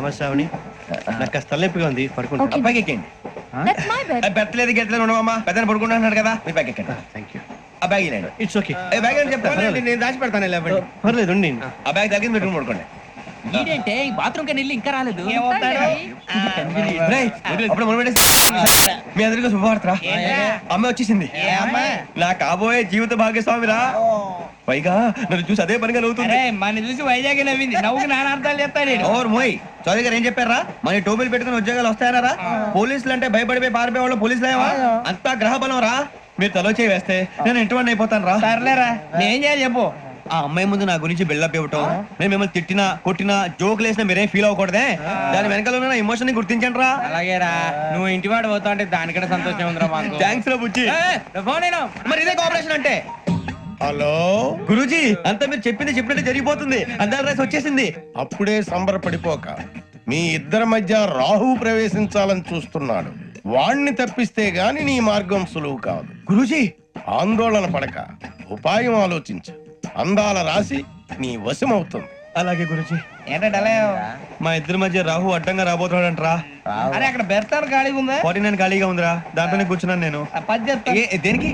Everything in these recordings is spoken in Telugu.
నమస్తే అవని. నాకు కాస్త తలెప్పిగా ఉంది, పడుకుంటా. Okay. పైకి ఎక్కండి. That's my bed. పెట్టలేదు గెట్టలేదు ఉండవమ్మా, పెద్దని పడుకుంటున్నాడు కదా, మీరు పైకి ఎక్కండి. Thank you. ఆ బ్యాగ్ ఇలాండి. It's okay. బ్యాగ్ అని చెప్తాను, నేను దాచి పెడతాను. లేవండి, పర్లేదు ఉండి. ఆ బ్యాగ్ తగ్గింది, మీరు పడుకోండి. ఏంటంటే బాత్రూమ్ కని వెళ్ళి ఇంకా రాలేదు. రేయ్, అప్పుడు మొదలు పెట్టేసి మీ అందరికీ శుభవార్తరా, అమ్మ వచ్చేసింది. నా కాబోయే జీవిత భాగ్యస్వామిరా. పైగా నన్ను చూసి అదే పనిగా నవ్వుతుంది. మన చూసి వైజాగ్ నవ్వింది, నవ్వుకి నాన్న అర్థాలు చెప్తాడు. ఓర్ మోయ్, చౌదరి గారు ఏం చెప్పారా? మన టోబీలు పెట్టుకుని ఉద్యోగాలు వస్తాయనరా? పోలీసులు అంటే భయపడిపోయి పారిపోయే వాళ్ళు పోలీసులేవా? అంతా గ్రహ బలం రా. మీరు తలో చేయి వేస్తే నేను ఇంటివాడిని అయిపోతాను రా. సర్లేరా, నేనేం చేయాలి చెప్పు. ఆ అమ్మాయి ముందు నా గురించి బిల్డప్ ఇవ్వటం, నేను మిమ్మల్ని తిట్టినా కొట్టినా జోకులు వేసినా మీరేం ఫీల్ అవ్వకూడదే. దాని వెనకాల ఉన్న ఎమోషన్ ని గుర్తించండి రా. అలాగేరా, నువ్వు ఇంటివాడు పోతా అంటే దానికంటే సంతోషం ఉందిరా మాకు. థ్యాంక్స్ రా బుజ్జి. ఫోన్ అయినా మరి ఇదే కోఆపరేషన్ అంటే. హలో గురూజీ, అంతా మీరు చెప్పింది చెప్పినట్టు జరిగిపోతుంది. అందరి రైస్ వచ్చేసింది. అప్పుడే సంబరపడిపోక, మీ ఇద్దరి మధ్య రాహు ప్రవేశించాలని చూస్తున్నాడు. వాణ్ణి తప్పిస్తే గాని నీ మార్గం సులువు కాదు. గురూజీ, ఆందోళన పడక, ఉపాయం ఆలోచించు. అందాల రాశి నీ వశమవుతుంది. అలాగే గురూజీ. ఏంటంటే మా ఇద్దరి మధ్య రాహు అడ్డంగా రాబోతున్నాడంట్రా. అరే అక్కడ బెర్తాను ఖాళీగా ఉందా? 49 ఖాళీగా ఉందిరా, దాంట్లోనే కూర్చున్నాను నేను. పది చెప్తా. దేనికి?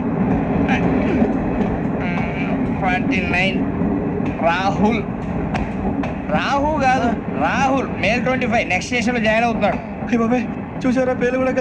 29 రాహుల్. రాహు కాదు, రాహుల్. మే 25 నెక్స్ట్ స్టేషన్ లో జాయిన్ అవుతున్నాడు. బాబాయ్, చూసారా పేర్లు కూడా